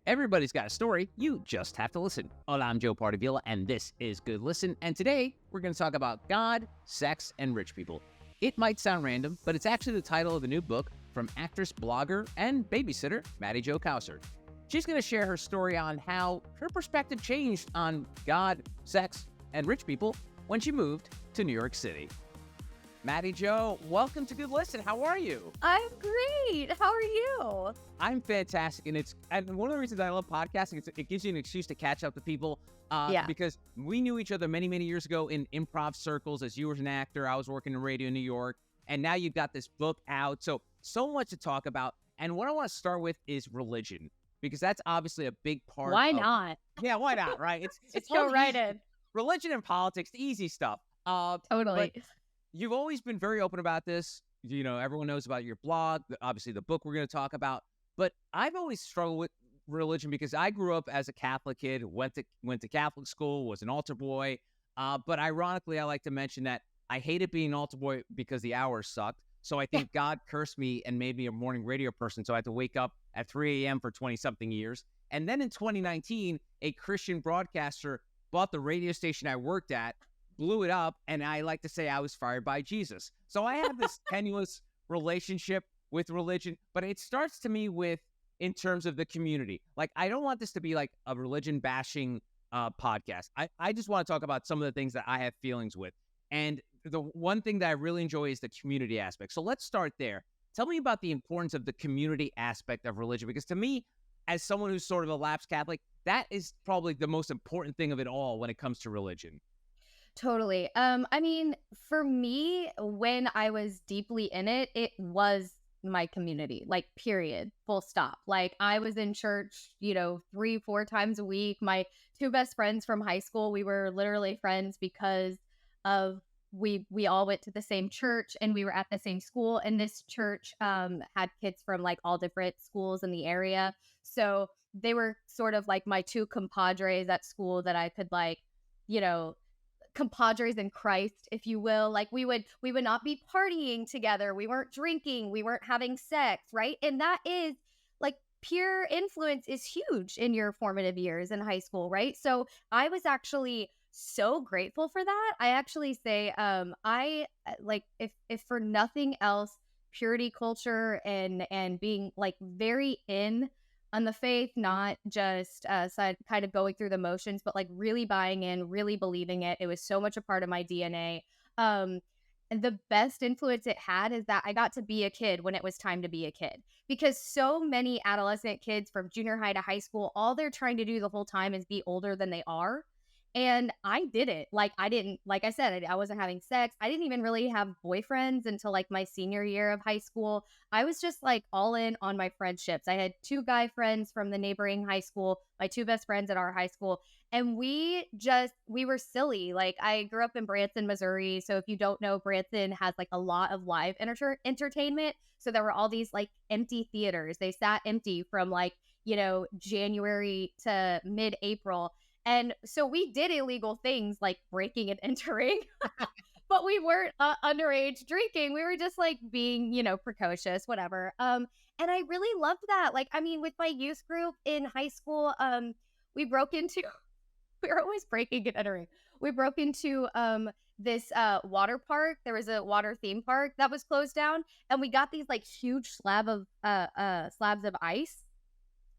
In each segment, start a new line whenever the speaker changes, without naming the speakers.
Everybody's got a story. You just have to listen. Hola, I'm joepardavila, and this is Good Listen. And today, we're going to talk about God, sex, and rich people. It might sound random, but it's actually the title of the new book from actress, blogger, and babysitter, Mattie Jo Cowsert. She's going to share her story on how her perspective changed on God, sex, and rich people when she moved to New York City. Matty Jo, welcome to Good Listen. How are you?
I'm great. How are you?
I'm fantastic, and one of the reasons I love podcasting is it gives you an excuse to catch up to people. Because we knew each other many, many years ago in improv circles. As you were an actor, I was working in radio in New York, and now you've got this book out. So much to talk about. And what I want to start with is religion, because that's obviously a big part.
Why not?
Yeah, why not? Right? It's
go right in.
Religion and politics, the easy stuff.
Totally.
But you've always been very open about this. You know, everyone knows about your blog, obviously the book we're going to talk about. But I've always struggled with religion because I grew up as a Catholic kid, went to Catholic school, was an altar boy. But ironically, I like to mention that I hated being an altar boy because the hours sucked. So I think God cursed me and made me a morning radio person. So I had to wake up at 3 a.m. for 20-something years. And then in 2019, a Christian broadcaster bought the radio station I worked at, blew it up, and I like to say I was fired by Jesus. So I have this tenuous relationship with religion, but it starts to me with in terms of the community. Like, I don't want this to be like a religion bashing podcast. I just want to talk about some of the things that I have feelings with. And the one thing that I really enjoy is the community aspect. So let's start there. Tell me about the importance of the community aspect of religion, because to me, as someone who's sort of a lapsed Catholic, that is probably the most important thing of it all when it comes to religion.
Totally. I mean, for me, when I was deeply in it, it was my community, like, period, full stop. Like, I was in church, 3-4 times a week. My two best friends from high school, we were literally friends because of we all went to the same church and we were at the same school. And this church had kids from like all different schools in the area. So they were sort of like my two compadres at school that I could compadres in Christ, if you will. Like, we would not be partying together. We weren't drinking. We weren't having sex, right? And that is like, peer influence is huge in your formative years in high school, right? So I was actually so grateful for that. I actually say, I like, if for nothing else, purity culture and being like very in on the faith, not just kind of going through the motions, but like really buying in, really believing it. It was so much a part of my DNA. And the best influence it had is that I got to be a kid when it was time to be a kid, because so many adolescent kids from junior high to high school, all they're trying to do the whole time is be older than they are. And I didn't. Like, I said, I wasn't having sex. I didn't even really have boyfriends until like my senior year of high school. I was just like all in on my friendships. I had 2 guy friends from the neighboring high school, my 2 best friends at our high school. And we were silly. Like, I grew up in Branson, Missouri. So if you don't know, Branson has like a lot of live entertainment. So there were all these like empty theaters. They sat empty from like, January to mid-April. And so we did illegal things like breaking and entering, but we weren't underage drinking. We were just like being, precocious, whatever. And I really loved that. Like, I mean, with my youth group in high school, we were always breaking and entering. We broke into this water park. There was a water theme park that was closed down. And we got these like huge slabs of ice,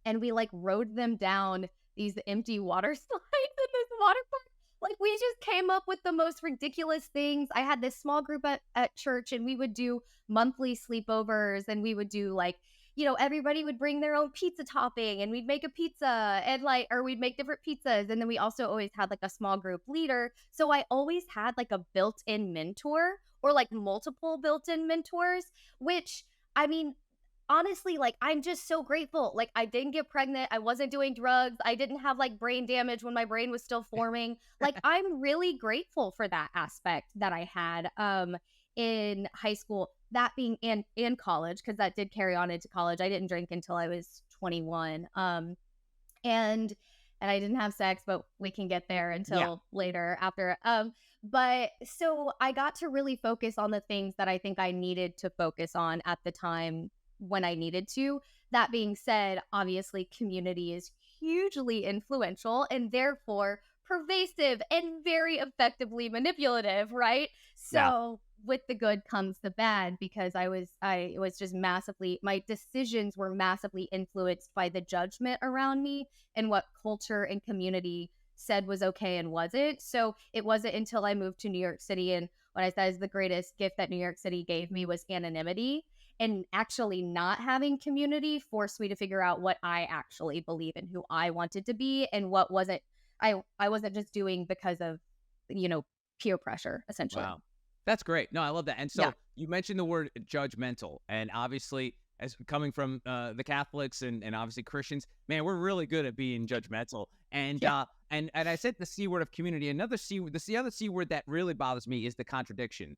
and we like rode them down these empty water slides in this water park. Like, we just came up with the most ridiculous things. I had this small group at church, and we would do monthly sleepovers, and we would do like, everybody would bring their own pizza topping, and we'd make a pizza or we'd make different pizzas. And then we also always had like a small group leader. So I always had like a built-in mentor, or like multiple built-in mentors, which, I mean, honestly, like, I'm just so grateful. Like, I didn't get pregnant. I wasn't doing drugs. I didn't have like brain damage when my brain was still forming. Like, I'm really grateful for that aspect that I had in high school, that being in college, because that did carry on into college. I didn't drink until I was 21. And I didn't have sex, but we can get there until later after. But so I got to really focus on the things that I think I needed to focus on at the time when I needed to. That being said, obviously community is hugely influential and therefore pervasive and very effectively manipulative, right?
Yeah.
So with the good comes the bad, because I was just massively, my decisions were massively influenced by the judgment around me and what culture and community said was okay and wasn't. So it wasn't until I moved to New York City, and what I said is the greatest gift that New York City gave me was anonymity, and actually not having community forced me to figure out what I actually believe and who I wanted to be, and what wasn't. I wasn't just doing because of, peer pressure, essentially.
Wow. That's great. No, I love that. And
Yeah.
so you mentioned the word judgmental, and obviously, as coming from the Catholics and obviously Christians, man, we're really good at being judgmental. And
Yeah.
and I said the C word of community. Another C, the other C word that really bothers me is the contradiction.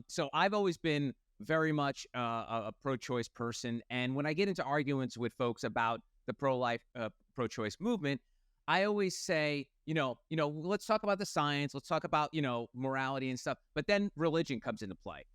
So I've always been very much a pro-choice person, and when I get into arguments with folks about the pro-life, pro-choice movement, I always say, let's talk about the science, let's talk about, morality and stuff. But then religion comes into play.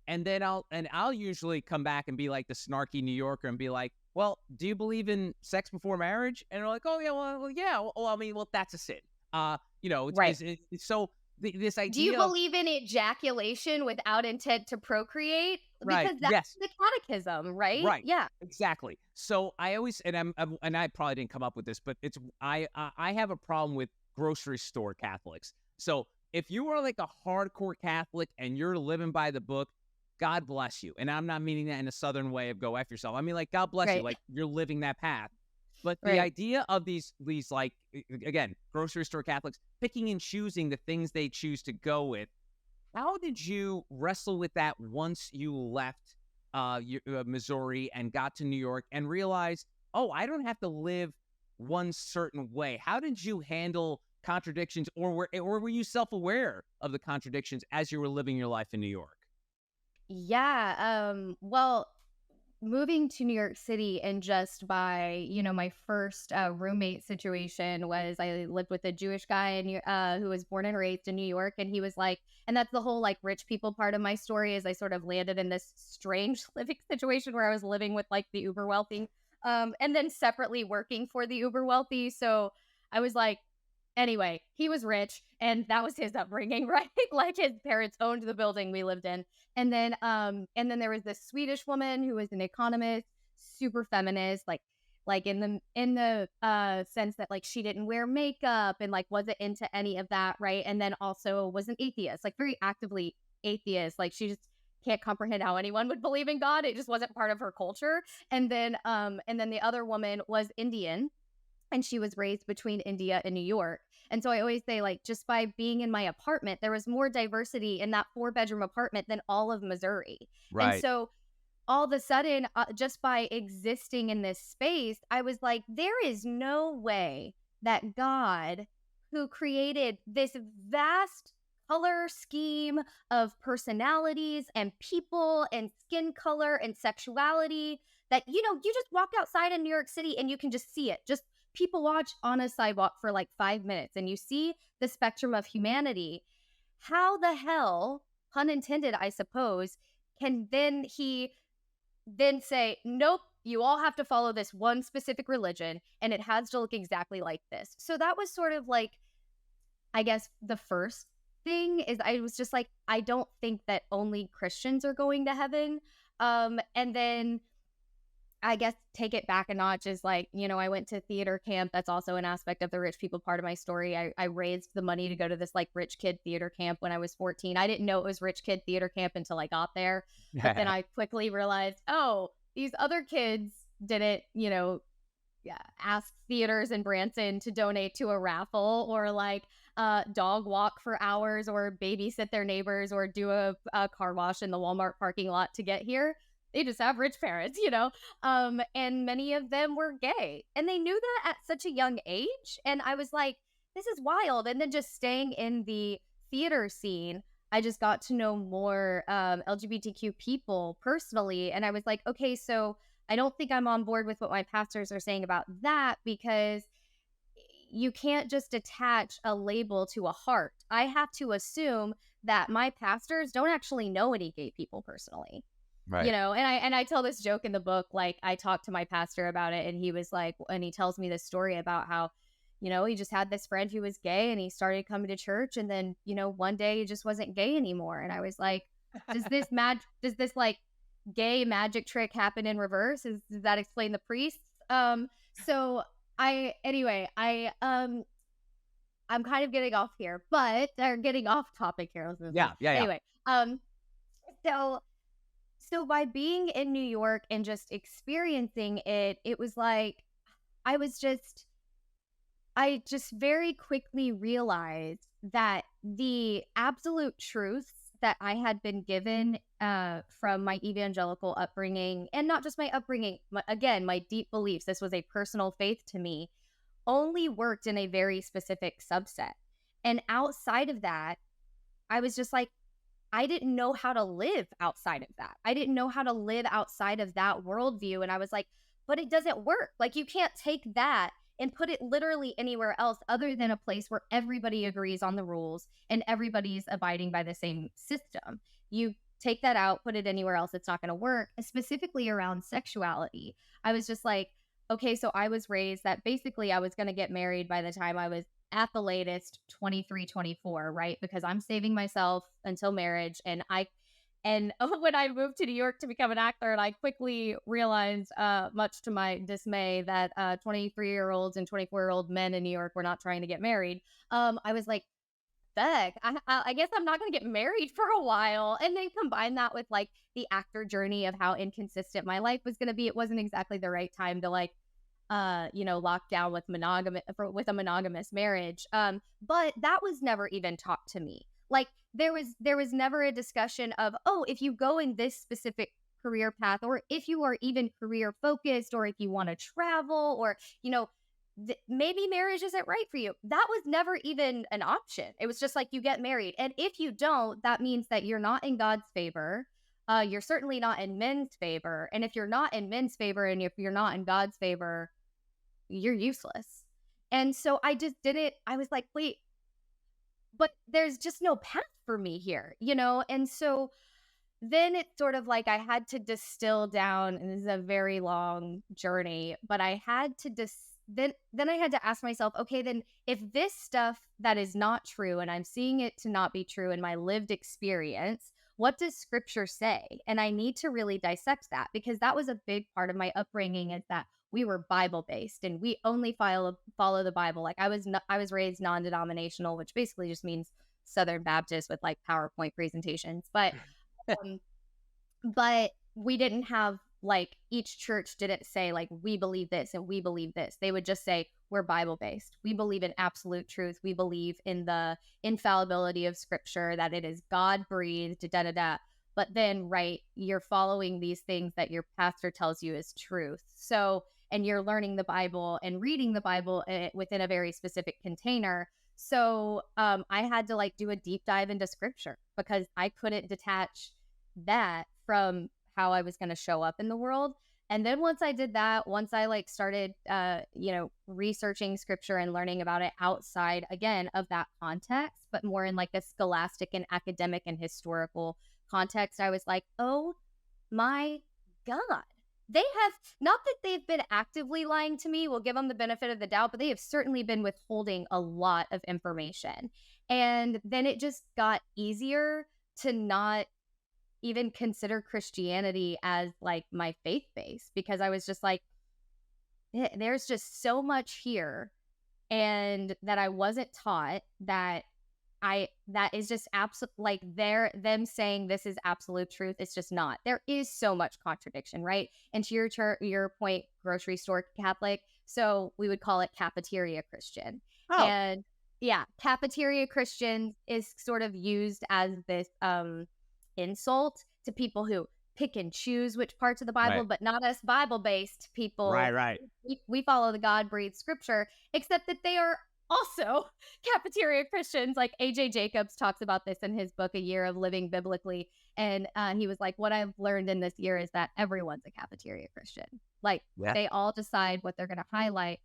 And then I'll usually come back and be like the snarky New Yorker and be like, well, do you believe in sex before marriage? And they're like, oh yeah, well yeah. Well, I mean, well, that's a sin.
Right.
So this
Do you
idea of,
believe in ejaculation without intent to procreate?
right,
Because that's
yes,
the catechism, right?
right.
Yeah.
Exactly. So I always, and I probably didn't come up with this, but I have a problem with grocery store Catholics. So if you are like a hardcore Catholic and you're living by the book, God bless you. And I'm not meaning that in a Southern way of go F yourself. I mean, like, God bless you.
Right.
Like, you're living that path. But the
Right.
idea of these like, again, grocery store Catholics picking and choosing the things they choose to go with, how did you wrestle with that once you left Missouri and got to New York and realized, oh, I don't have to live one certain way? How did you handle contradictions, or were you self-aware of the contradictions as you were living your life in New York?
Yeah. Well, moving to New York City, and just by, my first roommate situation was, I lived with a Jewish guy who was born and raised in New York. And he was like, and that's the whole like rich people part of my story, is I sort of landed in this strange living situation where I was living with like the uber wealthy, and then separately working for the uber wealthy. So I was like, anyway, he was rich and that was his upbringing, right? Like his parents owned the building we lived in. And then there was this Swedish woman who was an economist, super feminist, like in the sense that like she didn't wear makeup and like wasn't into any of that, right? And then also was an atheist, like very actively atheist. Like she just can't comprehend how anyone would believe in God. It just wasn't part of her culture. And then the other woman was Indian, and she was raised between India and New York. And so I always say, like, just by being in my apartment, there was more diversity in that 4-bedroom apartment than all of Missouri. And
Right.
so all of a sudden, just by existing in this space, I was like, there is no way that God, who created this vast color scheme of personalities and people and skin color and sexuality, that, you just walk outside in New York City and you can just see it. Just people watch on a sidewalk for like 5 minutes and you see the spectrum of humanity. How the hell, pun intended, I suppose, can he then say, nope, you all have to follow this one specific religion and it has to look exactly like this? So that was sort of like, I guess, the first thing is, I was just like, I don't think that only Christians are going to heaven. And then I guess take it back a notch is like, I went to theater camp. That's also an aspect of the rich people part of my story. I raised the money to go to this like rich kid theater camp when I was 14. I didn't know it was rich kid theater camp until I got there. But then I quickly realized, oh, these other kids didn't, yeah, ask theaters in Branson to donate to a raffle, or like dog walk for hours, or babysit their neighbors, or do a car wash in the Walmart parking lot to get here. They just have rich parents, and many of them were gay, and they knew that at such a young age. And I was like, this is wild. And then just staying in the theater scene, I just got to know more LGBTQ people personally. And I was like, okay, so I don't think I'm on board with what my pastors are saying about that, because you can't just attach a label to a heart. I have to assume that my pastors don't actually know any gay people personally.
Right.
You know, and I tell this joke in the book, like I talked to my pastor about it and he was like, and he tells me this story about how, you know, he just had this friend who was gay and he started coming to church and then, you know, one day he just wasn't gay anymore. And I was like, does this like gay magic trick happen in reverse? Does that explain the priests? So I'm kind of getting off here, but they're getting off topic here.
Yeah.
Anyway, so by being in New York and just experiencing it, it was like I just very quickly realized that the absolute truths that I had been given from my evangelical upbringing, and not just my upbringing, again, my deep beliefs, this was a personal faith to me, only worked in a very specific subset. And outside of that, I was just like, I didn't know how to live outside of that. I didn't know how to live outside of that worldview. And I was like, but it doesn't work. Like, you can't take that and put it literally anywhere else other than a place where everybody agrees on the rules and everybody's abiding by the same system. You take that out, put it anywhere else, it's not going to work, specifically around sexuality. I was just like, okay, so I was raised that basically I was going to get married by the time I was at the latest 23, 24, right? Because I'm saving myself until marriage. And when I moved to New York to become an actor, and I quickly realized, much to my dismay, that 23-year-olds and 24-year-old men in New York were not trying to get married. I was like, heck, I guess I'm not going to get married for a while. And then combine that with like the actor journey of how inconsistent my life was going to be. It wasn't exactly the right time to like, lock down with a monogamous marriage. But that was never even taught to me. Like there was never a discussion of, oh, if you go in this specific career path, or if you are even career focused, or if you want to travel, or, maybe marriage isn't right for you. That was never even an option. It was just like, you get married. And if you don't, that means that you're not in God's favor. You're certainly not in men's favor. And if you're not in men's favor and if you're not in God's favor, you're useless. And so I just didn't, I was like, wait, but there's just no path for me here, And so then it's sort of like I had to distill down, and this is a very long journey, but I had to then I had to ask myself, okay, then if this stuff that is not true and I'm seeing it to not be true in my lived experience, what does scripture say? And I need to really dissect that, because that was a big part of my upbringing, is that we were Bible based and we only follow the Bible. Like I was raised non-denominational, which basically just means Southern Baptist with like PowerPoint presentations. But but we didn't have, like, each church didn't say like, we believe this and we believe this. They would just say, we're Bible based. We believe in absolute truth. We believe in the infallibility of scripture, that it is God breathed, da da da. But then, right, you're following these things that your pastor tells you is truth. So, and you're learning the Bible and reading the Bible within a very specific container. So I had to like do a deep dive into scripture, because I couldn't detach that from how I was going to show up in the world. And then once I did that, once I like started, researching scripture and learning about it outside, again, of that context, but more in like a scholastic and academic and historical context, I was like, oh my God, they have, not that they've been actively lying to me, we'll give them the benefit of the doubt, but they have certainly been withholding a lot of information. And then it just got easier to not even consider Christianity as like my faith base, because I was just like, there's just so much here, and that I wasn't taught, that is just absolute, like them saying this is absolute truth. It's just not. There is so much contradiction, right? And to your point, grocery store Catholic, so we would call it cafeteria Christian.
Oh.
And yeah, cafeteria Christian is sort of used as this insult to people who pick and choose which parts of the Bible,
Right.
but not us Bible-based people.
Right.
We follow the God-breathed scripture, except that they are also cafeteria Christians. Like A.J. Jacobs talks about this in his book, A Year of Living Biblically. And he was like, what I've learned in this year is that everyone's a cafeteria Christian. Like, They all decide what they're going to highlight.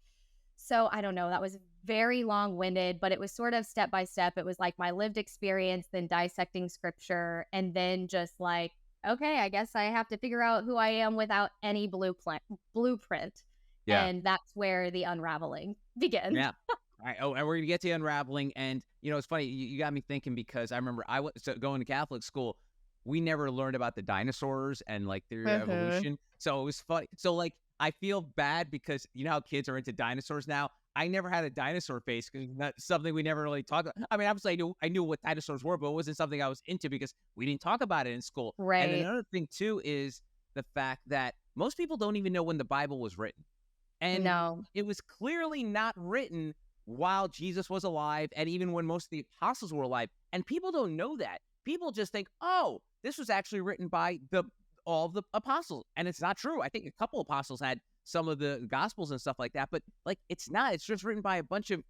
So I don't know, that was very long-winded, but it was sort of step by step. It was like my lived experience, then dissecting scripture, and then just like okay, I guess I have to figure out who I am without any blueprint.
Yeah.
And that's where the unraveling begins.
Yeah. All right. Oh, and we're gonna get to unraveling, and it's funny. You got me thinking because I remember I was going to Catholic school. We never learned about the dinosaurs and like their evolution, so it was funny. So like I feel bad because you know how kids are into dinosaurs now. I never had a dinosaur face because that's something we never really talked about. I mean, obviously I knew what dinosaurs were, but it wasn't something I was into because we didn't talk about it in school. And
Right.
another thing too is the fact that most people don't even know when the Bible was written. And
No.
it was clearly not written while Jesus was alive and even when most of the apostles were alive. And people don't know that. People just think, oh, this was actually written by all of the apostles. And it's not true. I think a couple apostles had some of the gospels and stuff like that, but like it's not. It's just written by a bunch of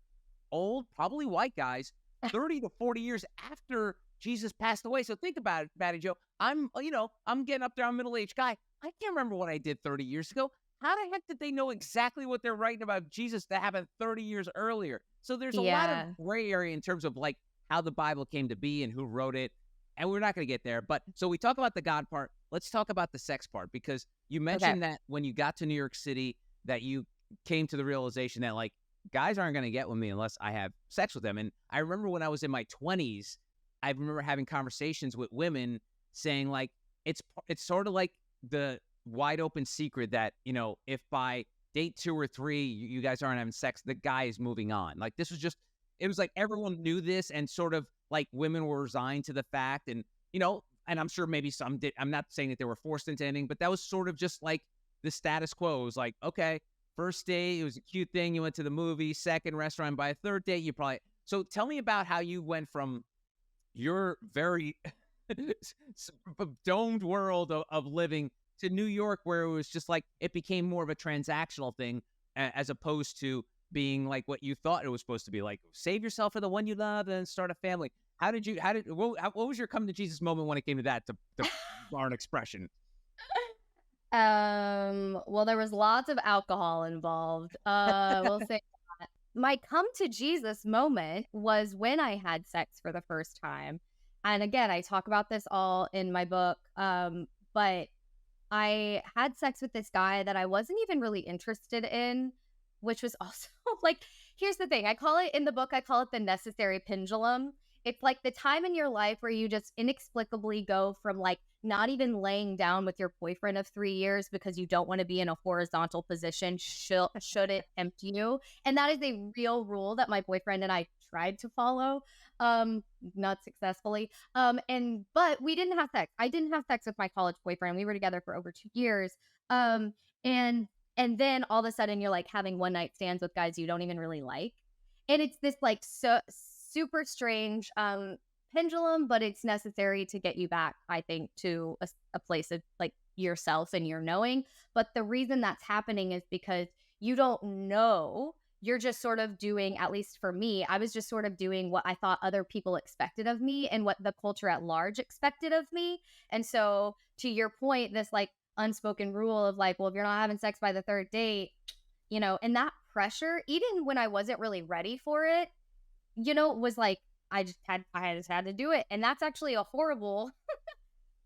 old, probably white guys 30 to 40 years after Jesus passed away. So think about it, Matty Joe. I'm getting up there. I'm a middle-aged guy. I can't remember what I did 30 years ago. How the heck did they know exactly what they're writing about Jesus that happened 30 years earlier? So there's a lot of gray area in terms of like how the Bible came to be and who wrote it. And we're not going to get there. But so we talk about the God part. Let's talk about the sex part, because you mentioned that when you got to New York City that you came to the realization that like guys aren't going to get with me unless I have sex with them. And I remember when I was in my 20s, I remember having conversations with women saying like it's sort of like the wide open secret that, if by date 2 or 3, you guys aren't having sex, the guy is moving on. Like this was just, it was like everyone knew this and sort of like women were resigned to the fact and, and I'm sure maybe some did. I'm not saying that they were forced into anything, but that was sort of just like the status quo. It was like, okay, first date, it was a cute thing. You went to the movie, second restaurant, by a third date, you probably, so tell me about how you went from your very domed world of living to New York, where it was just like it became more of a transactional thing as opposed to being like what you thought it was supposed to be, like save yourself for the one you love and start a family. What was your come to Jesus moment when it came to that, to borrow an expression?
Well, there was lots of alcohol involved. We'll say that. My come to Jesus moment was when I had sex for the first time. And again, I talk about this all in my book. But I had sex with this guy that I wasn't even really interested in, which was also like, here's the thing. In the book, I call it the necessary pendulum. It's like the time in your life where you just inexplicably go from like not even laying down with your boyfriend of 3 years because you don't want to be in a horizontal position should it tempt you. And that is a real rule that my boyfriend and I tried to follow, not successfully. But we didn't have sex. I didn't have sex with my college boyfriend. We were together for over 2 years. And then all of a sudden you're like having one night stands with guys you don't even really like. And it's this like super strange pendulum, but it's necessary to get you back, I think, to a place of like yourself and your knowing. But the reason that's happening is because you don't know. You're just sort of doing, at least for me, I was just sort of doing what I thought other people expected of me and what the culture at large expected of me. And so to your point, this like unspoken rule of like, well, if you're not having sex by the third date, and that pressure, even when I wasn't really ready for it, was like, I just had to do it. And that's actually a horrible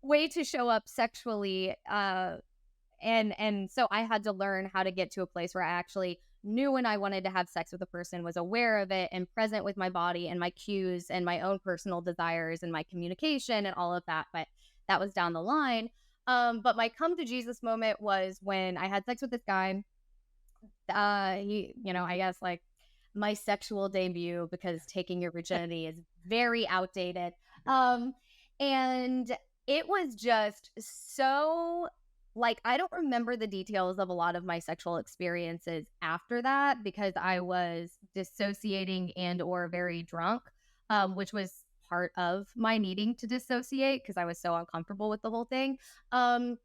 way to show up sexually. And so I had to learn how to get to a place where I actually knew when I wanted to have sex with a person, was aware of it and present with my body and my cues and my own personal desires and my communication and all of that. But that was down the line. But my come to Jesus moment was when I had sex with this guy. He, I guess like my sexual debut, because taking your virginity is very outdated. And it was just so like, I don't remember the details of a lot of my sexual experiences after that because I was dissociating and or very drunk, which was part of my needing to dissociate because I was so uncomfortable with the whole thing. But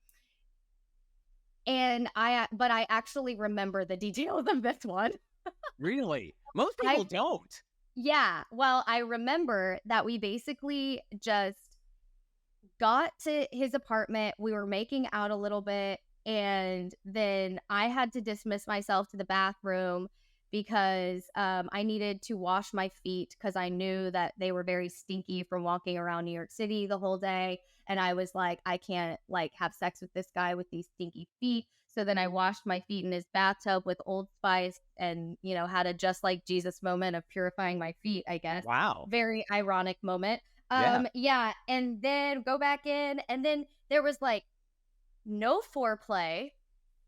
I actually remember the details of this one.
Really? Most people don't.
Yeah. Well, I remember that we basically just got to his apartment. We were making out a little bit. And then I had to dismiss myself to the bathroom. because I needed to wash my feet because I knew that they were very stinky from walking around New York City the whole day. And I was like, I can't like have sex with this guy with these stinky feet. So then I washed my feet in his bathtub with Old Spice and, had a just like Jesus moment of purifying my feet, I guess.
Wow.
Very ironic moment.
Yeah.
Yeah. And then go back in. And then there was like no foreplay.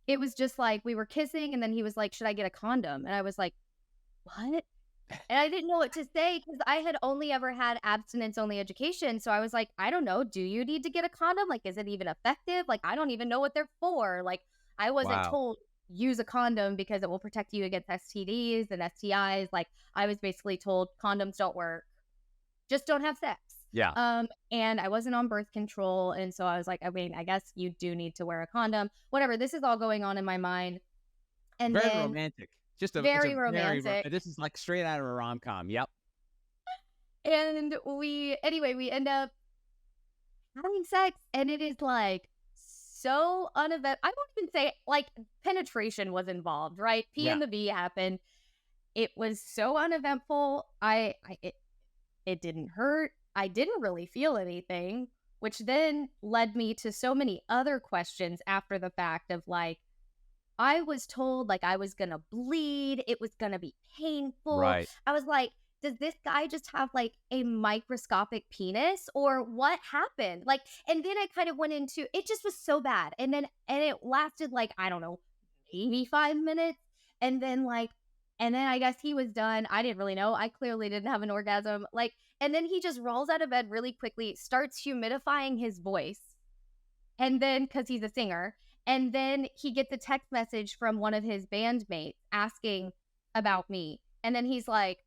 It was just like we were kissing, and then he was like, should I get a condom? And I was like, what? And I didn't know what to say because I had only ever had abstinence only education. So I was like, I don't know. Do you need to get a condom? Like, is it even effective? Like, I don't even know what they're for. Like, I wasn't told use a condom because it will protect you against STDs and STIs. Like, I was basically told condoms don't work. Just don't have sex.
Yeah.
And I wasn't on birth control. And so I was like, I mean, I guess you do need to wear a condom. Whatever. This is all going on in my mind. And
very
then
romantic. Just a
very romantic.
This is like straight out of a rom-com. Yep.
And we end up having sex, and it is like so uneventful. I won't even say like penetration was involved, right? P and the V happened. It was so uneventful. It didn't hurt. I didn't really feel anything, which then led me to so many other questions after the fact of like, I was told like I was going to bleed. It was going to be painful.
Right.
I was like, does this guy just have like a microscopic penis or what happened? Like, and then I kind of went into, it just was so bad. And it lasted like, I don't know, maybe 5 minutes. And then I guess he was done. I didn't really know. I clearly didn't have an orgasm. Like, and then he just rolls out of bed really quickly, starts humidifying his voice. And then, because he's a singer, and then he gets a text message from one of his bandmates asking about me. And then he's like,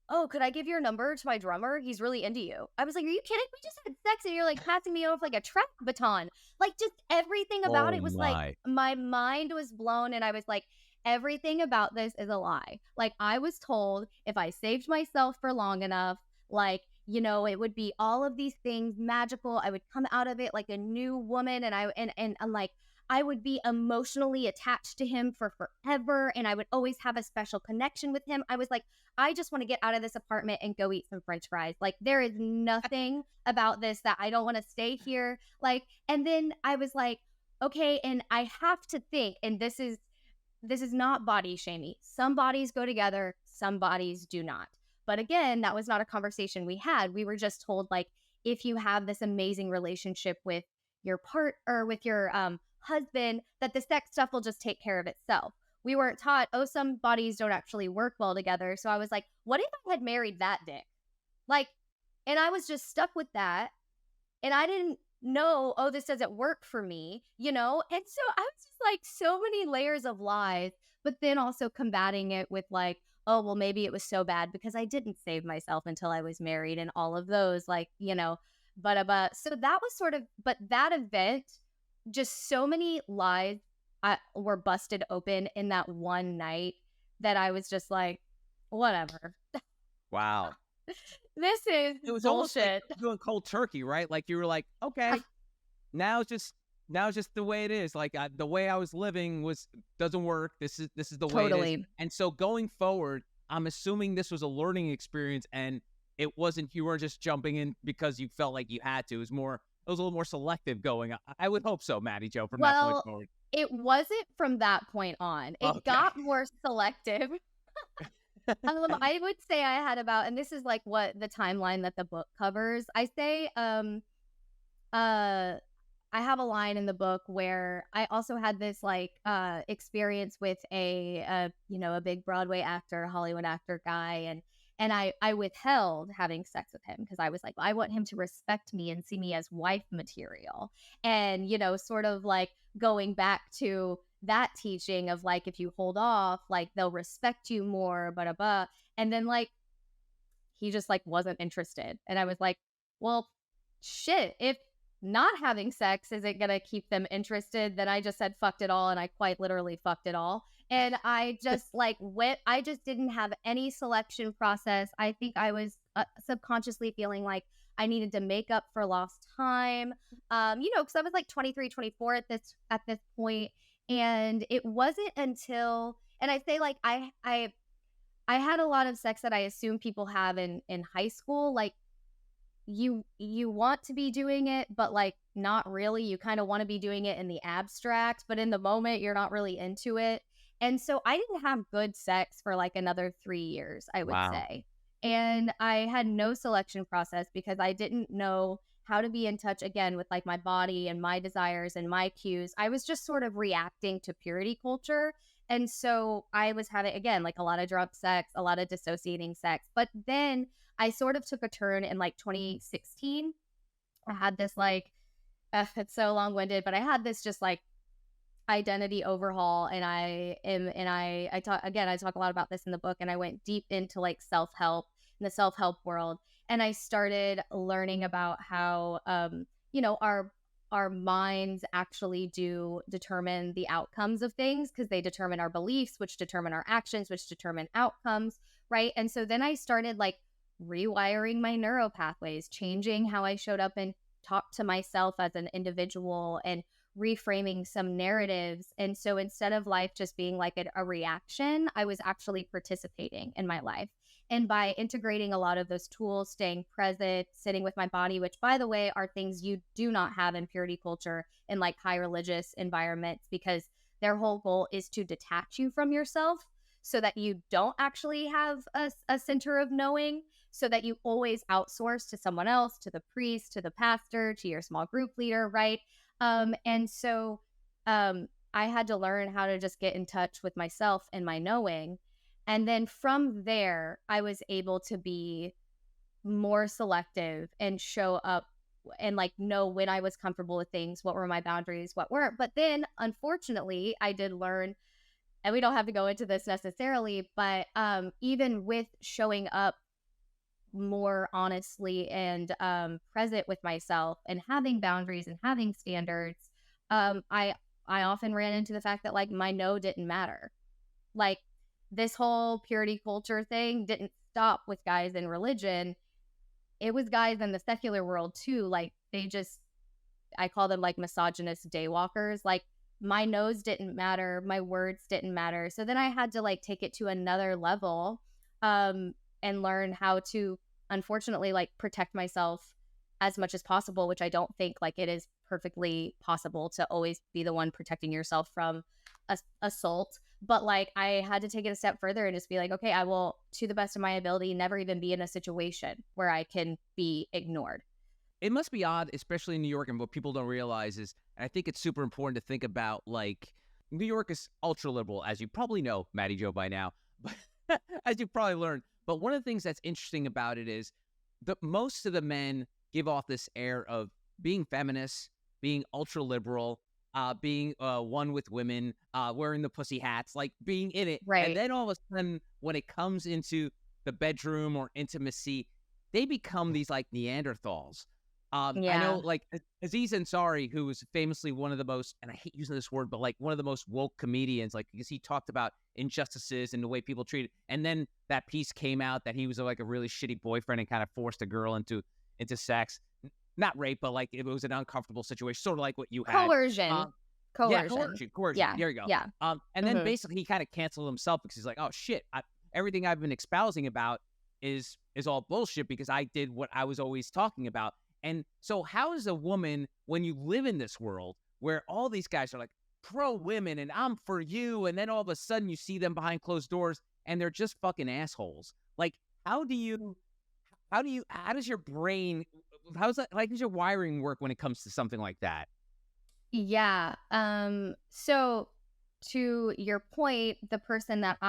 oh, could I give your number to my drummer? He's really into you. I was like, are you kidding? We just had sex and you're like passing me off like a track baton. Like just everything about it was like, my mind was blown. And I was like, everything about this is a lie. Like I was told if I saved myself for long enough, like, it would be all of these things magical. I would come out of it like a new woman. And I'm like, I would be emotionally attached to him for forever. And I would always have a special connection with him. I was like, I just want to get out of this apartment and go eat some French fries. Like there is nothing about this that I don't want to stay here. Like, and then I was like, okay. And I have to think, and this is not body shaming. Some bodies go together, some bodies do not. But again, that was not a conversation we had. We were just told like, if you have this amazing relationship with your partner, with your husband, that the sex stuff will just take care of itself. We weren't taught, some bodies don't actually work well together. So I was like, what if I had married that dick? Like, and I was just stuck with that. And I didn't know, this doesn't work for me, And so I was just like so many layers of lies, but then also combating it with like, oh, well, maybe it was so bad because I didn't save myself until I was married and all of those, like, but so that was sort of, but that event, just so many lies were busted open in that one night that I was just like, whatever.
Wow.
This is
it was
bullshit.
Almost like doing cold turkey, right? Like you were like, okay, now it's just the way it is. Like the way I was living doesn't work. This is the way it is. And so going forward, I'm assuming this was a learning experience, and you weren't just jumping in because you felt like you had to. It was a little more selective going. I would hope so, Matty Jo, from that point forward.
It wasn't from that point on. It got more selective. I would say I had about, and this is like what the timeline that the book covers. I say, I have a line in the book where I also had this like experience with a big Broadway actor, Hollywood actor guy, and I withheld having sex with him because I was like, I want him to respect me and see me as wife material. And, sort of like going back to that teaching of like, if you hold off, like they'll respect you more, blah. And then like, he just like wasn't interested. And I was like, well, shit, if not having sex isn't going to keep them interested, then I just said, fucked it all. And I quite literally fucked it all. And I just like I just didn't have any selection process. I think I was subconsciously feeling like I needed to make up for lost time, because I was like 23, 24 at this point. And it wasn't until, and I say like, I I had a lot of sex that I assume people have in high school. Like, you want to be doing it, but like not really. You kind of want to be doing it in the abstract, but in the moment you're not really into it. And so I didn't have good sex for like another 3 years, I would
Wow.
say. And I had no selection process because I didn't know how to be in touch again with like my body and my desires and my cues. I was just sort of reacting to purity culture. And so I was having, again, like a lot of drunk sex, a lot of dissociating sex. But then I sort of took a turn in like 2016. I had this like, it's so long winded, but I had this just like identity overhaul. And I talk, again, I talk a lot about this in the book, and I went deep into like self-help in the self-help world. And I started learning about how, you know, our minds actually do determine the outcomes of things, because they determine our beliefs, which determine our actions, which determine outcomes. Right. And so then I started like rewiring my neural pathways, changing how I showed up and talked to myself as an individual, and reframing some narratives. And so instead of life just being like a reaction, I was actually participating in my life. And by integrating a lot of those tools, staying present, sitting with my body, which by the way are things you do not have in purity culture in like high religious environments, because their whole goal is to detach you from yourself so that you don't actually have a center of knowing, so that you always outsource to someone else, to the priest, to the pastor, to your small group leader, right? And so I had to learn how to just get in touch with myself and my knowing. And then from there, I was able to be more selective and show up and like know when I was comfortable with things, what were my boundaries, what weren't. But then unfortunately, I did learn, and we don't have to go into this necessarily, but even with showing up more honestly and present with myself and having boundaries and having standards, I often ran into the fact that like my no didn't matter. Like, this whole purity culture thing didn't stop with guys in religion. It was guys in the secular world too. Like, they just, I call them like misogynist daywalkers. Like, my no's didn't matter, my words didn't matter. So then I had to like take it to another level, and learn how to, unfortunately, like protect myself as much as possible, which I don't think like it is perfectly possible to always be the one protecting yourself from assault. But like I had to take it a step further and just be like, okay, I will, to the best of my ability, never even be in a situation where I can be ignored.
It must be odd, especially in New York, and what people don't realize is, and I think it's super important to think about, like, New York is ultra liberal, as you probably know, Matty Joe, by now, but as you probably learned. But one of the things that's interesting about it is most of the men give off this air of being feminists, being ultra liberal, being one with women, wearing the pussy hats, like being in it.
Right.
And then all of a sudden, when it comes into the bedroom or intimacy, they become these like Neanderthals. I know,
Yeah.
like Aziz Ansari, who was famously one of the most, and I hate using this word, but like one of the most woke comedians, like because he talked about injustices and the way people treated. And then that piece came out that he was like a really shitty boyfriend and kind of forced a girl into sex, not rape, but like it was an uncomfortable situation, sort of like what you had.
Coercion.
Yeah,
Coercion.
coercion.
Yeah.
There you go.
Yeah.
And then
Hmm.
basically he kind of canceled himself because he's like, oh shit, everything I've been espousing about is all bullshit because I did what I was always talking about. And so how is a woman, when you live in this world where all these guys are like pro women and I'm for you, and then all of a sudden you see them behind closed doors and they're just fucking assholes. Like, how does your brain, how's that, like, does your wiring work when it comes to something like that?
Yeah. So to your point, the person that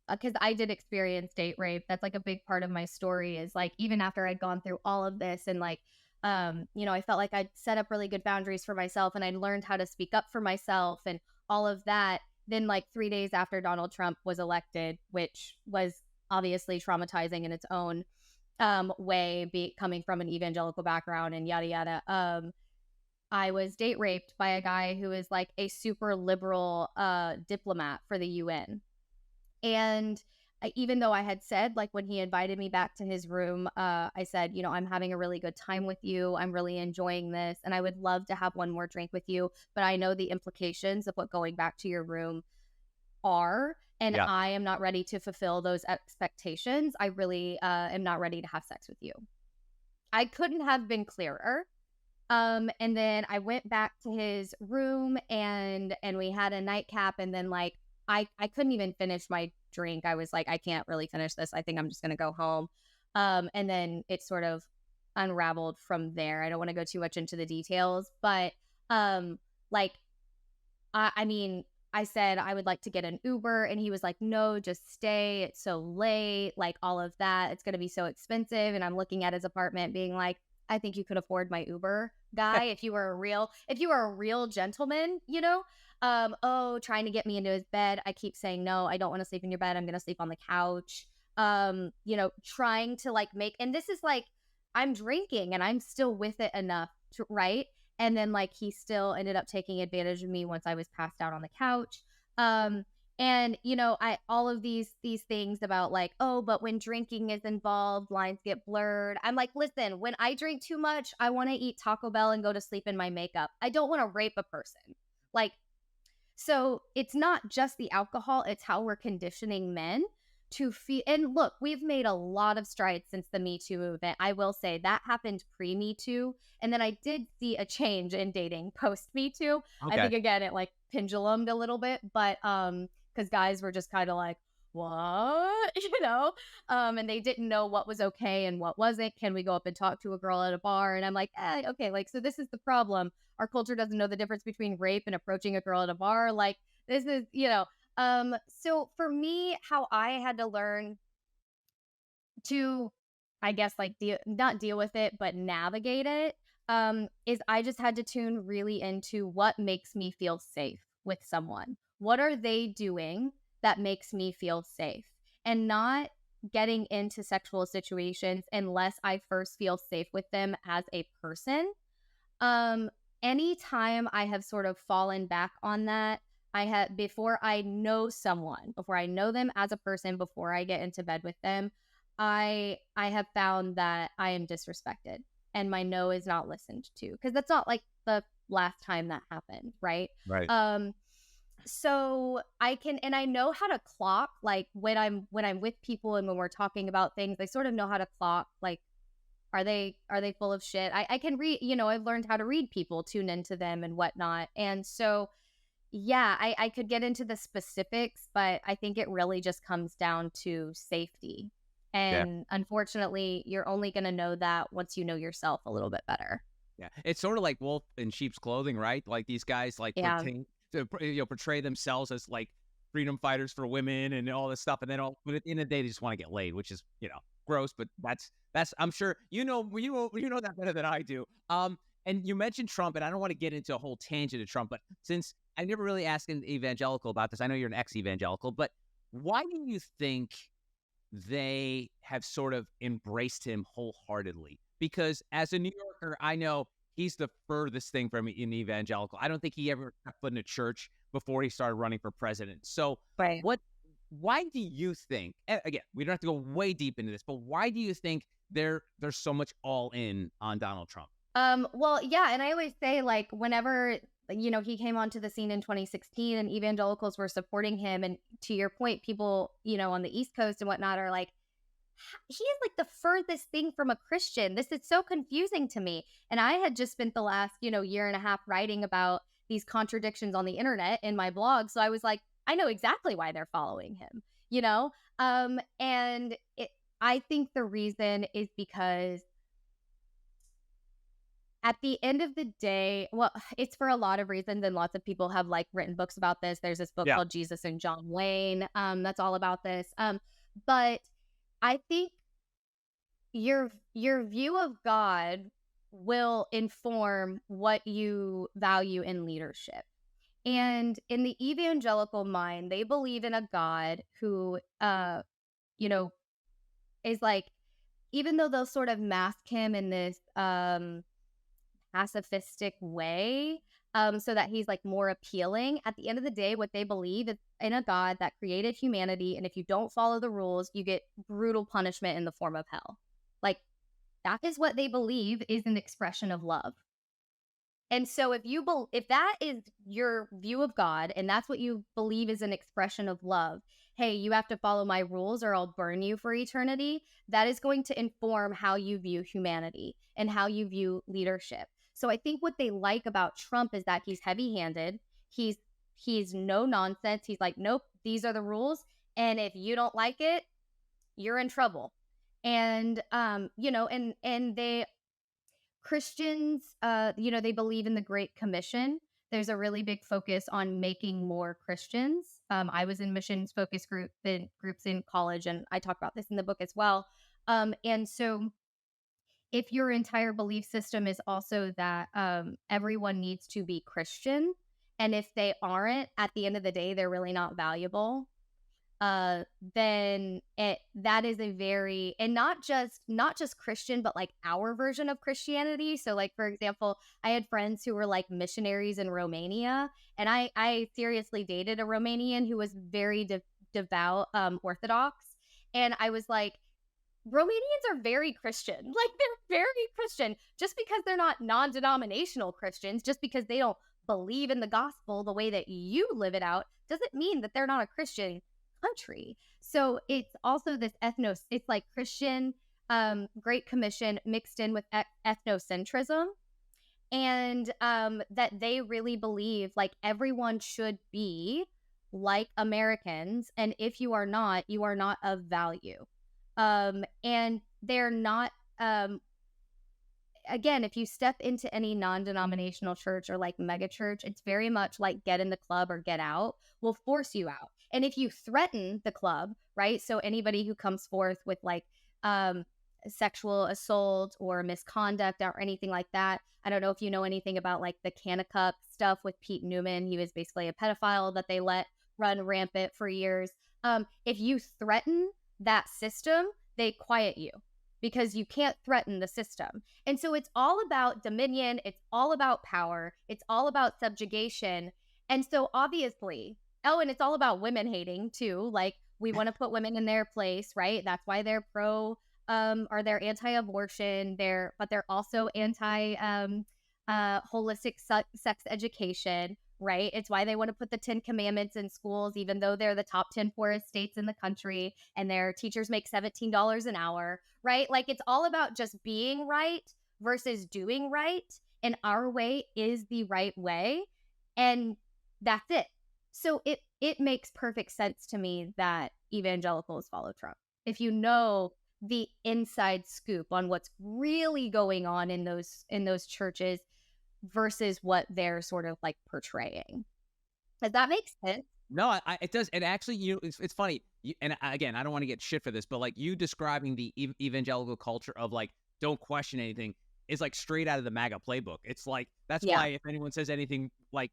because I did experience date rape, that's like a big part of my story, is like, even after I'd gone through all of this and like, you know, I felt like I'd set up really good boundaries for myself and I'd learned how to speak up for myself and all of that. Then like 3 days after Donald Trump was elected, which was obviously traumatizing in its own way, coming from an evangelical background and yada yada. I was date raped by a guy who is like a super liberal diplomat for the UN. And even though I had said, like, when he invited me back to his room, I said, you know, I'm having a really good time with you. I'm really enjoying this. And I would love to have one more drink with you. But I know the implications of what going back to your room are. and
Yeah.
I am not ready to fulfill those expectations. I really am not ready to have sex with you. I couldn't have been clearer. And then I went back to his room and we had a nightcap, and then like I couldn't even finish my drink. I was like, I can't really finish this. I think I'm just gonna go home. And then it sort of unraveled from there. I don't want to go too much into the details, but like I mean, I said I would like to get an Uber, and he was like, no, just stay. It's so late, like all of that. It's going to be so expensive. And I'm looking at his apartment being like, I think you could afford my Uber guy if you were a real gentleman, you know? Trying to get me into his bed. I keep saying, no, I don't want to sleep in your bed. I'm going to sleep on the couch. Trying to like and this is like, I'm drinking and I'm still with it enough to, right? And then like he still ended up taking advantage of me once I was passed out on the couch. And I all of these things about like, oh, but when drinking is involved, lines get blurred. I'm like, listen, when I drink too much, I want to eat Taco Bell and go to sleep in my makeup. I don't want to rape a person. Like, so it's not just the alcohol, it's how we're conditioning men to feel. And look, we've made a lot of strides since the Me Too movement. I will say that happened pre-Me Too. And then I did see a change in dating post Me Too. I think again, it like pendulumed a little bit, but because guys were just kind of like, what? And they didn't know what was okay and what wasn't. Can we go up and talk to a girl at a bar? And I'm like, okay, like, so this is the problem. Our culture doesn't know the difference between rape and approaching a girl at a bar. Like, this is, so for me, how I had to learn to, I guess, like not deal with it, but navigate it, is I just had to tune really into what makes me feel safe with someone. What are they doing that makes me feel safe? And not getting into sexual situations unless I first feel safe with them as a person. Anytime I have sort of fallen back on that, before I know someone, before I know them as a person, before I get into bed with them, I have found that I am disrespected and my no is not listened to, because that's not like the last time that happened, right?
Right.
So I know how to clock, like when I'm with people and when we're talking about things, I sort of know how to clock, like, are they full of shit? I can read, I've learned how to read people, tune into them and whatnot. And so, yeah, I could get into the specifics, but I think it really just comes down to safety. And unfortunately, you're only going to know that once you know yourself a little bit better.
Yeah. It's sort of like wolf in sheep's clothing, right? Like these guys like portray themselves as like freedom fighters for women and all this stuff. And then but at the end of the day, they just want to get laid, which is, gross, but that's I'm sure you know that better than I do. And you mentioned Trump, and I don't want to get into a whole tangent of Trump, but since I never really asked an evangelical about this, I know you're an ex-evangelical, but why do you think they have sort of embraced him wholeheartedly? Because as a New Yorker, I know he's the furthest thing from an evangelical. I don't think he ever got put in a church before he started running for president. So
right.
Why do you think, again, we don't have to go way deep into this, but why do you think there's so much all in on Donald Trump?
Well, yeah. And I always say, like, whenever, he came onto the scene in 2016 and evangelicals were supporting him. And to your point, people, on the East Coast and whatnot are like, he is like the furthest thing from a Christian. This is so confusing to me. And I had just spent the last, year and a half writing about these contradictions on the internet in my blog. So I was like, I know exactly why they're following him, and I think the reason is because at the end of the day, well, it's for a lot of reasons, and lots of people have like written books about this. There's this book called Jesus and John Wayne that's all about this. But I think your view of God will inform what you value in leadership. And in the evangelical mind, they believe in a God who, is like, even though they'll sort of mask him in this pacifistic way, so that he's like more appealing, at the end of the day, what they believe is in a God that created humanity. And if you don't follow the rules, you get brutal punishment in the form of hell. Like, that is what they believe is an expression of love. And so if that is your view of God and that's what you believe is an expression of love, hey, you have to follow my rules or I'll burn you for eternity, that is going to inform how you view humanity and how you view leadership. So I think what they like about Trump is that he's heavy-handed. He's no nonsense. He's like, nope, these are the rules. And if you don't like it, you're in trouble. And and they Christians, they believe in the Great Commission. There's a really big focus on making more Christians. I was in missions focus groups in college, and I talk about this in the book as well. And so, if your entire belief system is also that everyone needs to be Christian, and if they aren't, at the end of the day, they're really not valuable, then that is a very, and not just Christian, but like our version of Christianity. So like, for example, I had friends who were like missionaries in Romania, and I seriously dated a Romanian who was very devout, Orthodox. And I was like, Romanians are very Christian. Like, they're very Christian. Just because they're not non-denominational Christians, just because they don't believe in the gospel the way that you live it out, doesn't mean that they're not a Christian country. So it's also this it's like Christian, Great Commission mixed in with ethnocentrism, and that they really believe like everyone should be like Americans, and if you are not, you are not of value. And they're not, again, if you step into any non-denominational church or like mega church, it's very much like get in the club or get out, will force you out. And if you threaten the club, right? So anybody who comes forth with like sexual assault or misconduct or anything like that, I don't know if you know anything about like the Kanakuk stuff with Pete Newman. He was basically a pedophile that they let run rampant for years. If you threaten that system, they quiet you because you can't threaten the system. And so it's all about dominion. It's all about power. It's all about subjugation. And so obviously, and it's all about women hating too. Like, we want to put women in their place, right? That's why they're or they're anti-abortion. But they're also anti holistic sex education, right? It's why they want to put the 10 Commandments in schools, even though they're the top 10 poorest states in the country and their teachers make $17 an hour, right? Like, it's all about just being right versus doing right. And our way is the right way. And that's it. So it makes perfect sense to me that evangelicals follow Trump. If you know the inside scoop on what's really going on in those churches versus what they're sort of like portraying. Does that make sense?
No, it does. And actually, it's funny. And again, I don't want to get shit for this, but like you describing the evangelical culture of like, don't question anything is like straight out of the MAGA playbook. It's like, that's why if anyone says anything like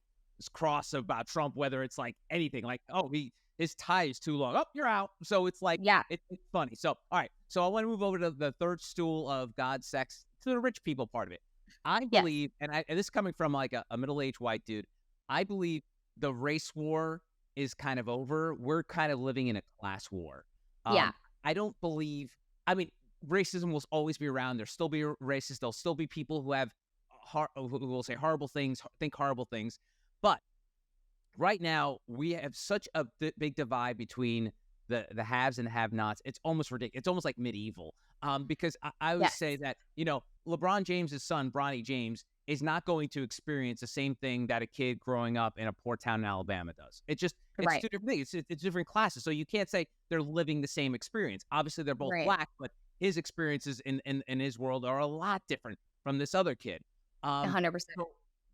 cross about Trump, whether it's like anything like, oh, his tie is too long, oh, you're out. So it's like, it's funny. So, all right. So I want to move over to the third stool of God, sex, to the rich people part of it. I believe, and this is coming from like a middle-aged white dude, I believe the race war is kind of over. We're kind of living in a class war. I don't believe, I mean, racism will always be around. There'll still be racists. There'll still be people who have who will say horrible things, think horrible things. But right now, we have such a big divide between the haves and the have-nots. It's almost ridiculous. It's almost like medieval. Because I always say that, LeBron James' son, Bronny James, is not going to experience the same thing that a kid growing up in a poor town in Alabama does. It's two different things. It's different classes. So you can't say they're living the same experience. Obviously, they're both Black, but his experiences in his world are a lot different from this other kid.
100%.
So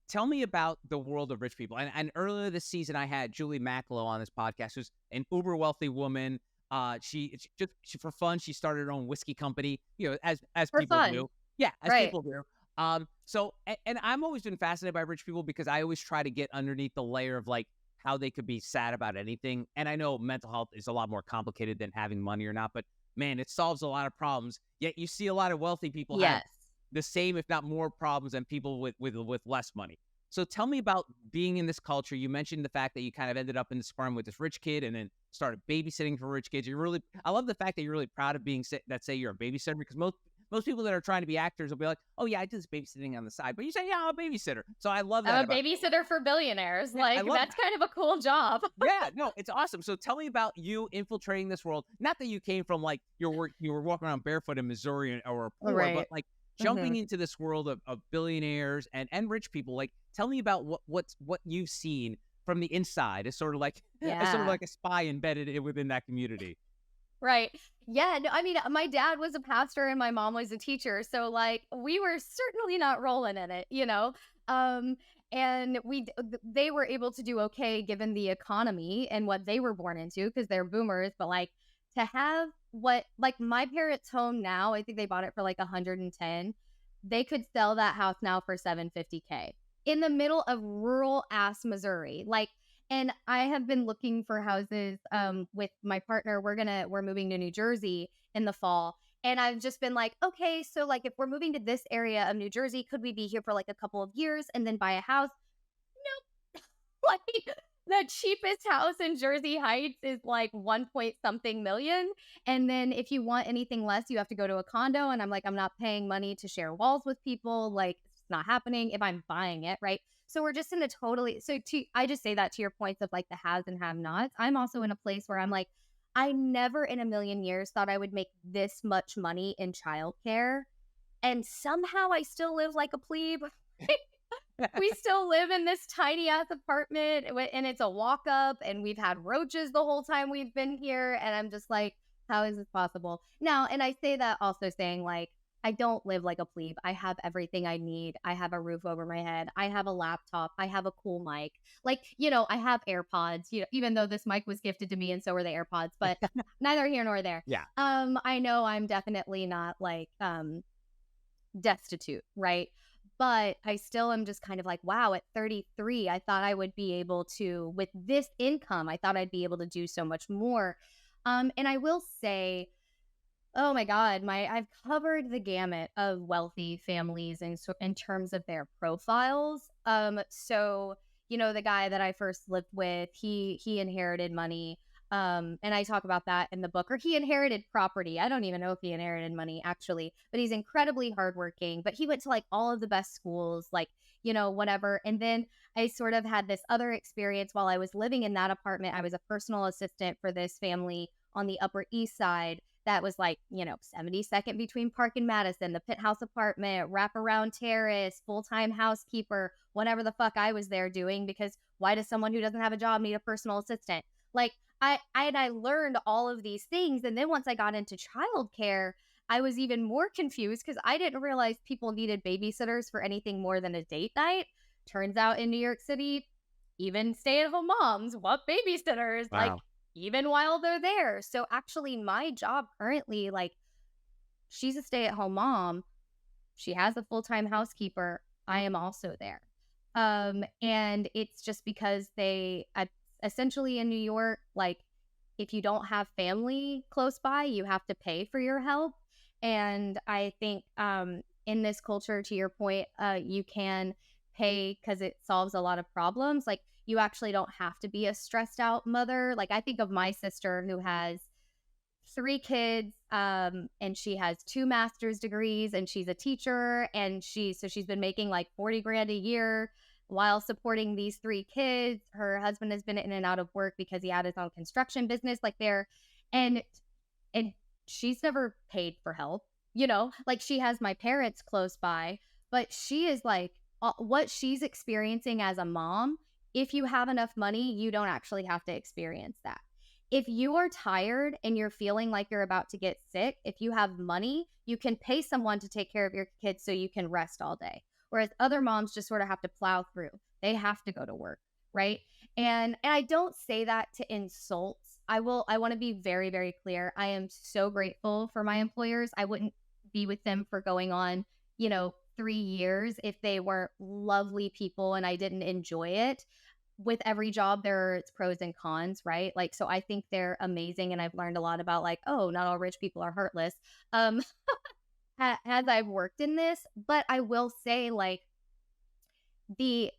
tell me about the world of rich people. And earlier this season, I had Julie Macklow on this podcast, who's an uber wealthy woman. She for fun, she started her own whiskey company, as
for
people
fun.
do. Yeah, as people do. So, and I'm always been fascinated by rich people because I always try to get underneath the layer of like how they could be sad about anything. And I know mental health is a lot more complicated than having money or not, but man, it solves a lot of problems. Yet you see a lot of wealthy people have the same, if not more problems than people with less money. So tell me about being in this culture. You mentioned the fact that you kind of ended up in the sperm with this rich kid and then started babysitting for rich kids. I love the fact that you're really proud of being say you're a babysitter, because most people that are trying to be actors will be like, oh yeah, I do this babysitting on the side, but you say, yeah, I'm a babysitter. So I love that.
I'm a babysitter for billionaires. Like, that's kind of a cool job.
Yeah, no, it's awesome. So tell me about you infiltrating this world. Not that you came from like you were walking around barefoot in Missouri or poor,
Right.
but like jumping into this world of billionaires and rich people. Like, tell me about what you've seen from the inside as sort of like a spy embedded within that community.
Right. Yeah. No, I mean, my dad was a pastor and my mom was a teacher. So like we were certainly not rolling in it, you know? And they were able to do okay given the economy and what they were born into because they're boomers. But like to have what, like my parents' home now, I think they bought it for like 110. They could sell that house now for $750K in the middle of rural ass Missouri. Like, and I have been looking for houses with my partner. We're moving to New Jersey in the fall. And I've just been like, okay, so like if we're moving to this area of New Jersey, could we be here for like a couple of years and then buy a house? Nope. Like the cheapest house in Jersey Heights is like 1 point something million. And then if you want anything less, you have to go to a condo. And I'm like, I'm not paying money to share walls with people. Like it's not happening if I'm buying it, right? So we're just in a totally, I just say that to your points of like the haves and have nots. I'm also in a place where I'm like, I never in a million years thought I would make this much money in childcare. And somehow I still live like a plebe. We still live in this tiny ass apartment and it's a walk up and we've had roaches the whole time we've been here. And I'm just like, how is this possible? Now, and I say that also saying like, I don't live like a plebe. I have everything I need. I have a roof over my head. I have a laptop. I have a cool mic. Like, you know, I have AirPods, you know, even though this mic was gifted to me and so were the AirPods, but neither here nor there.
Yeah.
I know I'm definitely not like destitute, right? But I still am just kind of like, wow, at 33, I thought I would be able to, with this income, I thought I'd be able to do so much more. And I will say, oh my God, I've covered the gamut of wealthy families in terms of their profiles. So, you know, the guy that I first lived with, he inherited money. And I talk about that in the book, or he inherited property. I don't even know if he inherited money actually, but he's incredibly hardworking, but he went to like all of the best schools, like, you know, whatever. And then I sort of had this other experience while I was living in that apartment. I was a personal assistant for this family on the Upper East Side. That was like, you know, 72nd between Park and Madison, the penthouse apartment, wraparound terrace, full-time housekeeper, whatever the fuck I was there doing, because why does someone who doesn't have a job need a personal assistant? Like I learned all of these things. And then once I got into childcare, I was even more confused because I didn't realize people needed babysitters for anything more than a date night. Turns out in New York City, even stay-at-home moms want babysitters.
Wow.
Like, even while they're there. So actually my job currently, like she's a stay-at-home mom. She has a full-time housekeeper. I am also there. And it's just because essentially in New York, like if you don't have family close by, you have to pay for your help. And I think in this culture, to your point, you can pay because it solves a lot of problems. Like you actually don't have to be a stressed out mother. Like I think of my sister who has 3 kids and she has 2 master's degrees and she's a teacher and she's been making like 40 grand a year while supporting these 3 kids. Her husband has been in and out of work because he had his own construction business and she's never paid for help, you know, like she has my parents close by, but she is like what she's experiencing as a mom. If you have enough money, you don't actually have to experience that. If you are tired and you're feeling like you're about to get sick, if you have money, you can pay someone to take care of your kids so you can rest all day. Whereas other moms just sort of have to plow through. They have to go to work, right? And I don't say that to insult. I want to be very, very clear. I am so grateful for my employers. I wouldn't be with them for going on, 3 years if they weren't lovely people and I didn't enjoy it. With every job, there are its pros and cons, right? Like, so I think they're amazing. And I've learned a lot about like, oh, not all rich people are heartless. As I've worked in this, but I will say like the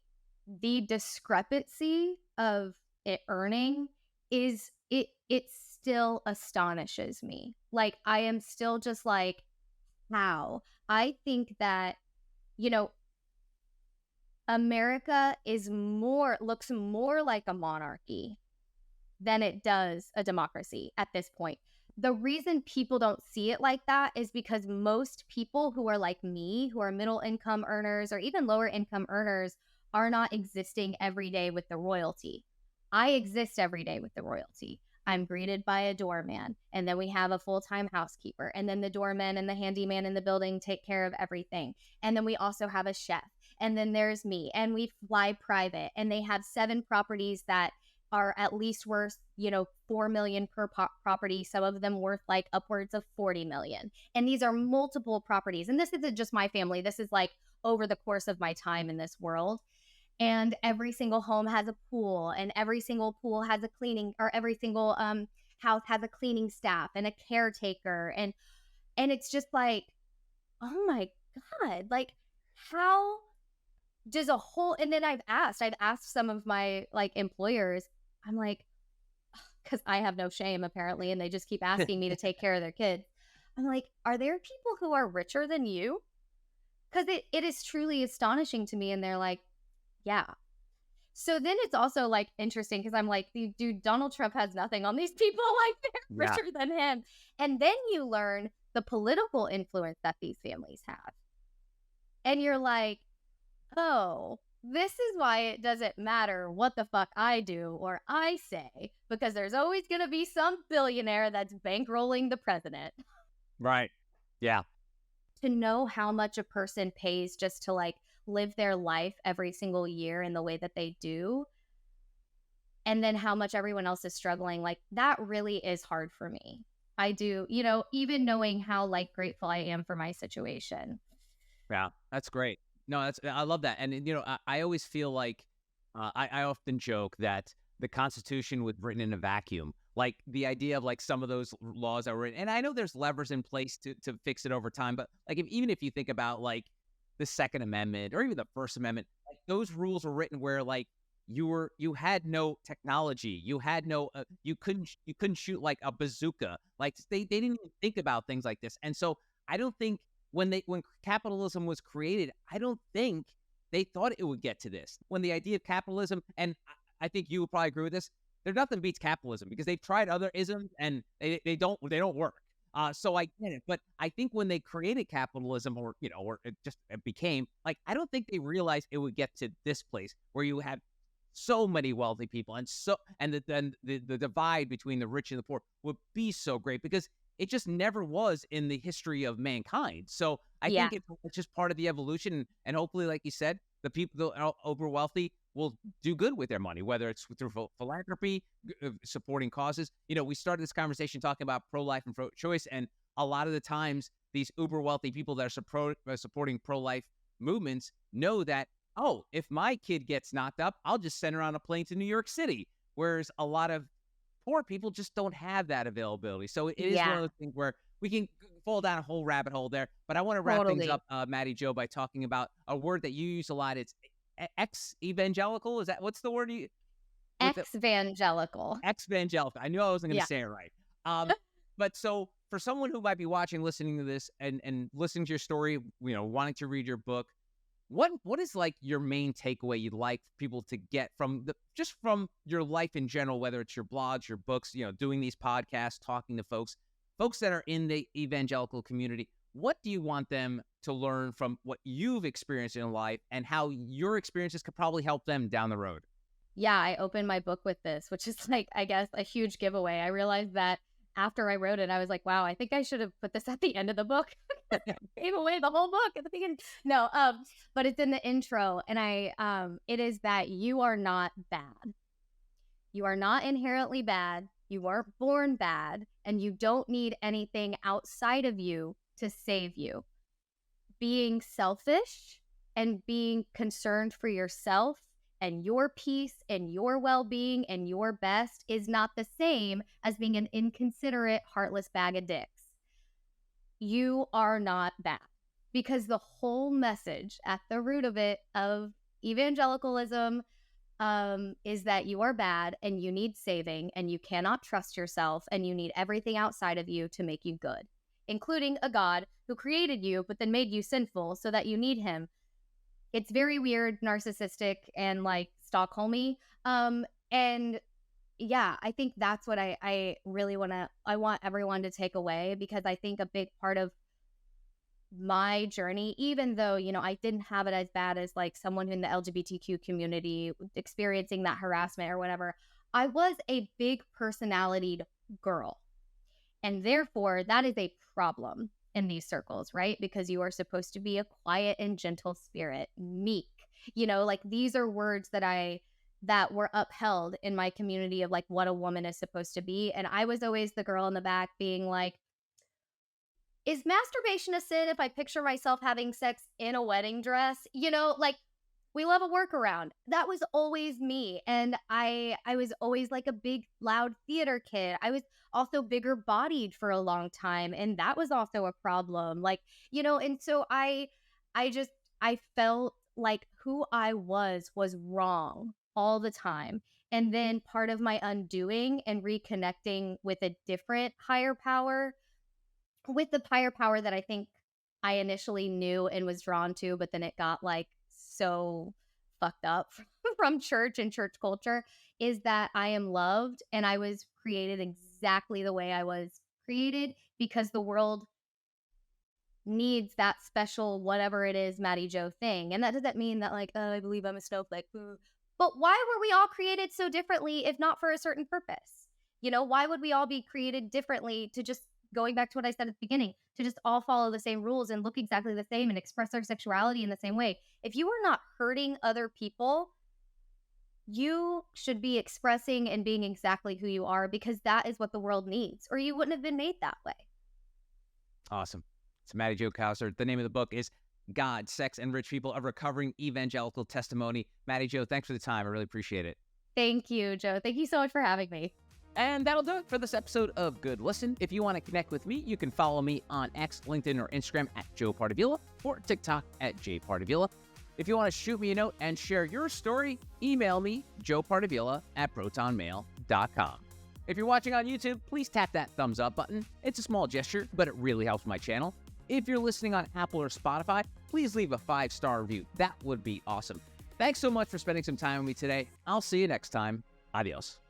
discrepancy of it earning it still astonishes me. Like I am still just like, how. I think that, you know, America looks more like a monarchy than it does a democracy at this point. The reason people don't see it like that is because most people who are like me, who are middle income earners or even lower income earners, are not existing every day with the royalty. I exist every day with the royalty. I'm greeted by a doorman, and then we have a full-time housekeeper, and then the doorman and the handyman in the building take care of everything. And then we also have a chef, and then there's me, and we fly private, and they have 7 properties that are at least worth, 4 million per property. Some of them worth like upwards of 40 million. And these are multiple properties. And this isn't just my family. This is like over the course of my time in this world. And every single home has a pool, and every single pool has a cleaning, or every single house has a cleaning staff and a caretaker. And it's just like, oh my God, like how does and then I've asked some of my like employers, I'm like, because I have no shame apparently, and they just keep asking me to take care of their kids. I'm like, are there people who are richer than you? Because it is truly astonishing to me. And they're like, yeah. So then it's also like interesting because I'm like, dude, Donald Trump has nothing on these people. Like they're richer than him. And then you learn the political influence that these families have. And you're like, oh, this is why it doesn't matter what the fuck I do or I say, because there's always going to be some billionaire that's bankrolling the president.
Right. Yeah.
To know how much a person pays just to like live their life every single year in the way that they do, and then how much everyone else is struggling, like that really is hard for me. I do, even knowing how like grateful I am for my situation.
Yeah, that's great. No, I love that. And, I always feel like I often joke that the Constitution was written in a vacuum. Like the idea of like some of those laws that were written, and I know there's levers in place to fix it over time, but like even if you think about like the Second Amendment or even the First Amendment, like those rules were written where like you had no technology, you had no you couldn't shoot like a bazooka, like they didn't even think about things like this. And so I don't think when capitalism was created, I don't think they thought it would get to this. When the idea of capitalism, and I think you would probably agree with this, there's nothing beats capitalism because they've tried other isms and they don't work. So I get it, but I think when they created capitalism, or it became like, I don't think they realized it would get to this place where you have so many wealthy people, and then the divide between the rich and the poor would be so great because it just never was in the history of mankind. So I think it's just part of the evolution, and hopefully, like you said, the people that are over wealthy will do good with their money, whether it's through philanthropy, supporting causes. We started this conversation talking about pro-life and pro-choice, and a lot of the times these uber wealthy people that are supporting pro-life movements know that, oh, if my kid gets knocked up, I'll just send her on a plane to New York City. Whereas a lot of poor people just don't have that availability. So it is one of those things where we can fall down a whole rabbit hole there. But I want to wrap things up, Matty Jo, by talking about a word that you use a lot. It's ex-evangelical. Is that, what's the word you?
Ex-evangelical.
Ex-evangelical. I knew I wasn't going to say it right. But so for someone who might be watching, listening to this, and listening to your story, wanting to read your book, what is like your main takeaway you'd like people to get from from your life in general, whether it's your blogs, your books, doing these podcasts, talking to folks that are in the evangelical community? What do you want them to learn from what you've experienced in life and how your experiences could probably help them down the road?
Yeah, I opened my book with this, which is like, I guess, a huge giveaway. I realized that after I wrote it, I was like, wow, I think I should have put this at the end of the book. Gave away the whole book at the beginning. No, but it's in the intro, and it is that you are not bad. You are not inherently bad. You weren't born bad, and you don't need anything outside of you to save you. Being selfish and being concerned for yourself and your peace and your well-being and your best is not the same as being an inconsiderate, heartless bag of dicks. You are not bad, because the whole message at the root of it, of evangelicalism, is that you are bad and you need saving and you cannot trust yourself and you need everything outside of you to make you good. including a God who created you, but then made you sinful so that you need him. It's very weird, narcissistic, and like Stockholmy. And yeah, I think that's what I really I want everyone to take away, because I think a big part of my journey, even though, I didn't have it as bad as like someone in the LGBTQ community experiencing that harassment or whatever, I was a big personalitied girl. And therefore, that is a problem in these circles, right? Because you are supposed to be a quiet and gentle spirit, meek. Like these are words that were upheld in my community of like what a woman is supposed to be. And I was always the girl in the back being like, is masturbation a sin if I picture myself having sex in a wedding dress? Like we love a workaround. That was always me. And I was always like a big, loud theater kid. I was also bigger bodied for a long time. And that was also a problem. Like, and so I felt like who I was wrong all the time. And then part of my undoing and reconnecting with a different higher power, with the higher power that I think I initially knew and was drawn to, but then it got like so fucked up from church and church culture, is that I am loved and I was created exactly the way I was created, because the world needs that special whatever it is Matty Joe thing. And that doesn't mean that like, oh, I believe I'm a snowflake. But why were we all created so differently if not for a certain purpose? Why would we all be created differently, to just, going back to what I said at the beginning, to just all follow the same rules and look exactly the same and express our sexuality in the same way? If you are not hurting other people, you should be expressing and being exactly who you are, because that is what the world needs, or you wouldn't have been made that way.
Awesome. It's Mattie Jo Cowsert. The name of the book is God, Sex, and Rich People, a Recovering Evangelical Testimony. Matty Jo, thanks for the time. I really appreciate it.
Thank you, Joe. Thank you so much for having me.
And that'll do it for this episode of Good Listen. If you want to connect with me, you can follow me on X, LinkedIn, or Instagram at joepardavila, or TikTok at joepardavila. If you want to shoot me a note and share your story, email me, joepardavila@protonmail.com. If you're watching on YouTube, please tap that thumbs up button. It's a small gesture, but it really helps my channel. If you're listening on Apple or Spotify, please leave a 5-star review. That would be awesome. Thanks so much for spending some time with me today. I'll see you next time. Adios.